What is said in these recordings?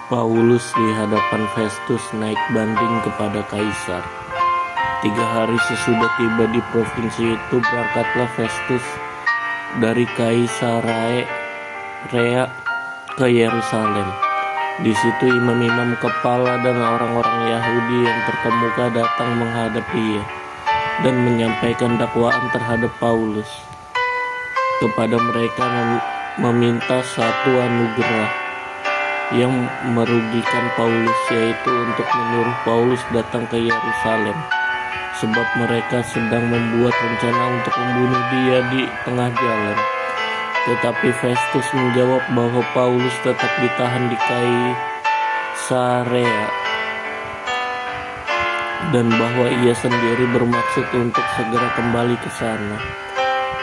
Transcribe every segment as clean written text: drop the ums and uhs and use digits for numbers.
Paulus di hadapan Festus naik banding kepada Kaisar. 3 hari sesudah tiba di provinsi itu, berangkatlah Festus dari Kaisarea ke Yerusalem. Di situ imam-imam kepala dan orang-orang Yahudi yang terkemuka datang menghadap dia dan menyampaikan dakwaan terhadap Paulus. Kepada mereka meminta satu anugerah yang merugikan Paulus, yaitu untuk menyuruh Paulus datang ke Yerusalem, sebab mereka sedang membuat rencana untuk membunuh dia di tengah jalan. Tetapi Festus menjawab bahwa Paulus tetap ditahan di Kaisarea dan bahwa ia sendiri bermaksud untuk segera kembali ke sana.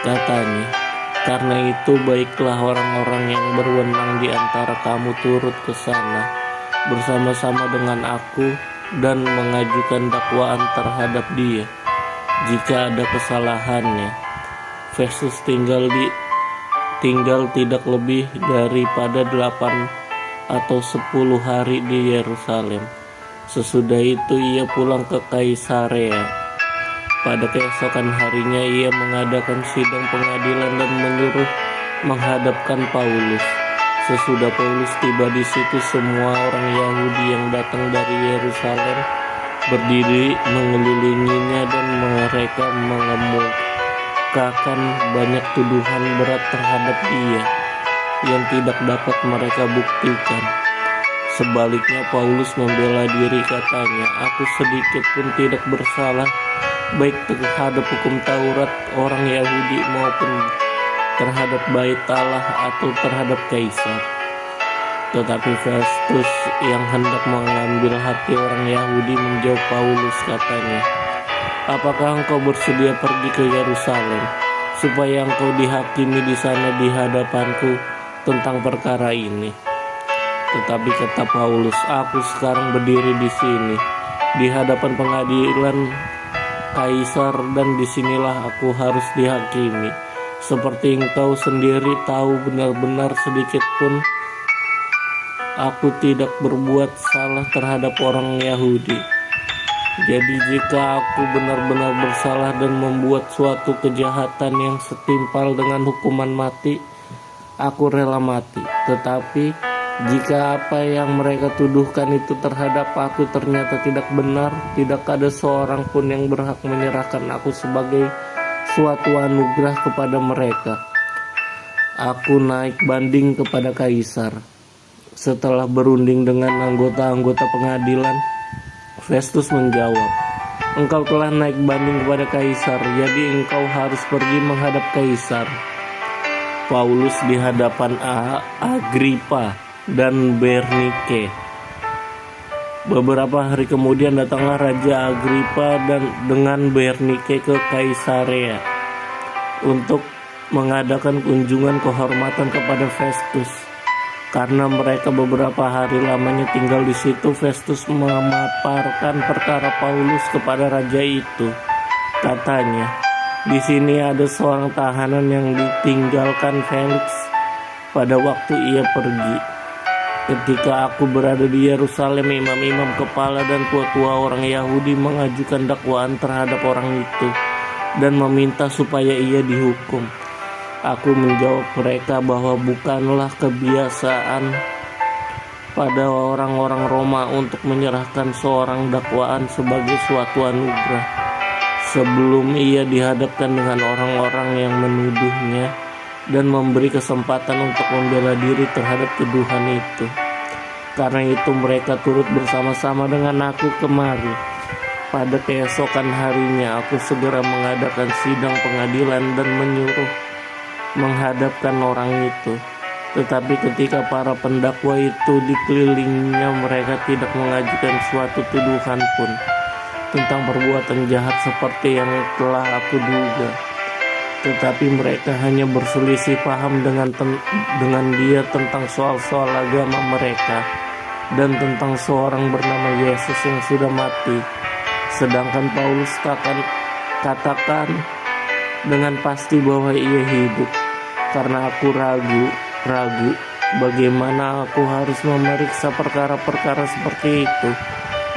Katanya, "Karena itu baiklah orang-orang yang berwenang di antara kamu turut ke sana bersama-sama dengan aku dan mengajukan dakwaan terhadap dia jika ada kesalahannya." Festus tinggal tidak lebih daripada 8 atau 10 hari di Yerusalem. Sesudah itu ia pulang ke Kaisarea. Pada keesokan harinya ia mengadakan sidang pengadilan dan menyuruh menghadapkan Paulus. Sesudah Paulus tiba di situ, semua orang Yahudi yang datang dari Yerusalem berdiri mengelilinginya dan mereka mengemukakan banyak tuduhan berat terhadap dia yang tidak dapat mereka buktikan. Sebaliknya Paulus membela diri, katanya, "Aku sedikit pun tidak bersalah, baik terhadap hukum Taurat orang Yahudi maupun terhadap bait Allah atau terhadap Kaisar." Tetapi Festus yang hendak mengambil hati orang Yahudi menjawab Paulus, katanya, "Apakah engkau bersedia pergi ke Yerusalem supaya engkau dihakimi di sana di hadapanku tentang perkara ini?" Tetapi kata Paulus, "Aku sekarang berdiri di sini di hadapan pengadilan Kaisar, dan disinilah aku harus dihakimi. Seperti engkau sendiri tahu, benar-benar sedikit pun aku tidak berbuat salah terhadap orang Yahudi. Jadi jika aku benar-benar bersalah dan membuat suatu kejahatan yang setimpal dengan hukuman mati, aku rela mati. Tetapi jika apa yang mereka tuduhkan itu terhadap aku ternyata tidak benar, tidak ada seorang pun yang berhak menyerahkan aku sebagai suatu anugerah kepada mereka. Aku naik banding kepada Kaisar." Setelah berunding dengan anggota-anggota pengadilan, Festus menjawab, "Engkau telah naik banding kepada Kaisar, jadi engkau harus pergi menghadap Kaisar." Paulus di hadapan Agripa dan Bernike. Beberapa hari kemudian datanglah Raja Agripa dengan Bernike ke Kaisarea untuk mengadakan kunjungan kehormatan kepada Festus. Karena mereka beberapa hari lamanya tinggal di situ, Festus memaparkan perkara Paulus kepada raja itu. Katanya, "Di sini ada seorang tahanan yang ditinggalkan Felix pada waktu ia pergi. Ketika aku berada di Yerusalem, imam-imam kepala dan tua-tua orang Yahudi mengajukan dakwaan terhadap orang itu dan meminta supaya ia dihukum. Aku menjawab mereka bahwa bukanlah kebiasaan pada orang-orang Roma untuk menyerahkan seorang dakwaan sebagai suatu anugerah sebelum ia dihadapkan dengan orang-orang yang menuduhnya dan memberi kesempatan untuk membela diri terhadap tuduhan itu. Karena itu mereka turut bersama-sama dengan aku kemari. Pada keesokan harinya aku segera mengadakan sidang pengadilan dan menyuruh menghadapkan orang itu. Tetapi ketika para pendakwa itu dikelilinginya, mereka tidak mengajukan suatu tuduhan pun tentang perbuatan jahat seperti yang telah aku duga. Tetapi mereka hanya berselisih paham dengan dia tentang soal-soal agama mereka dan tentang seorang bernama Yesus yang sudah mati. Sedangkan Paulus katakan dengan pasti bahwa ia hidup. Karena aku ragu Bagaimana aku harus memeriksa perkara-perkara seperti itu?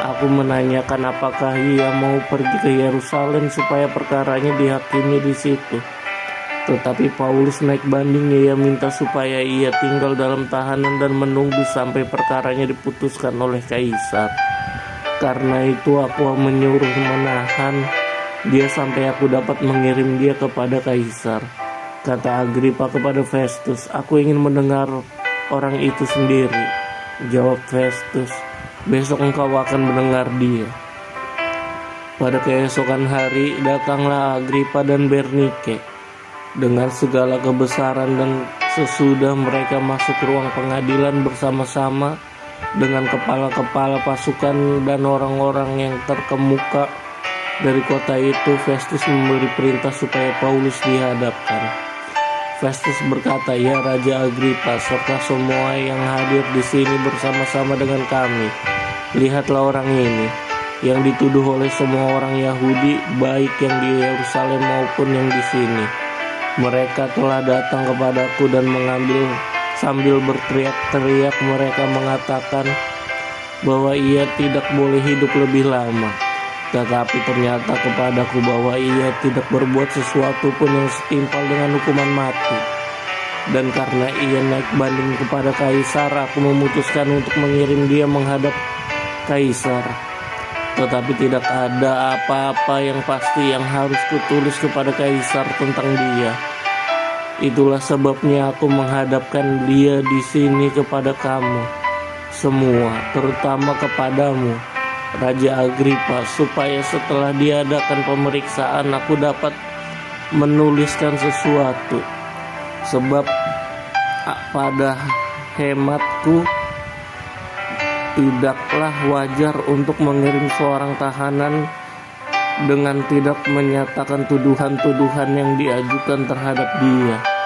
Aku menanyakan apakah ia mau pergi ke Yerusalem supaya perkaranya dihakimi di situ. Tetapi Paulus naik banding. Ia minta supaya ia tinggal dalam tahanan dan menunggu sampai perkaranya diputuskan oleh kaisar. Karena itu aku menyuruh menahan dia sampai aku dapat mengirim dia kepada kaisar. Kata Agripa kepada Festus, aku ingin mendengar orang itu sendiri. Jawab Festus, besok engkau akan mendengar dia. Pada keesokan hari datanglah Agripa dan Bernike dengan segala kebesaran, dan sesudah mereka masuk ke ruang pengadilan bersama-sama dengan kepala-kepala pasukan dan orang-orang yang terkemuka dari kota itu, Festus memberi perintah supaya Paulus dihadapkan. Festus berkata, ya Raja Agripa serta semua yang hadir di sini bersama-sama dengan kami, lihatlah orang ini yang dituduh oleh semua orang Yahudi, baik yang di Yerusalem maupun yang di sini. Mereka telah datang kepadaku dan mengambil sambil berteriak-teriak mereka mengatakan bahwa ia tidak boleh hidup lebih lama. Tetapi ternyata kepadaku bahwa ia tidak berbuat sesuatu pun yang setimpal dengan hukuman mati. Dan karena ia naik banding kepada kaisar, aku memutuskan untuk mengirim dia menghadap kaisar. Tetapi tidak ada apa-apa yang pasti yang harus kutulis kepada kaisar tentang dia. Itulah sebabnya aku menghadapkan dia di sini kepada kamu semua, terutama kepadamu, Raja Agripa, supaya setelah diadakan pemeriksaan aku dapat menuliskan sesuatu. Sebab pada hematku tidaklah wajar untuk mengirim seorang tahanan dengan tidak menyatakan tuduhan-tuduhan yang diajukan terhadap dia.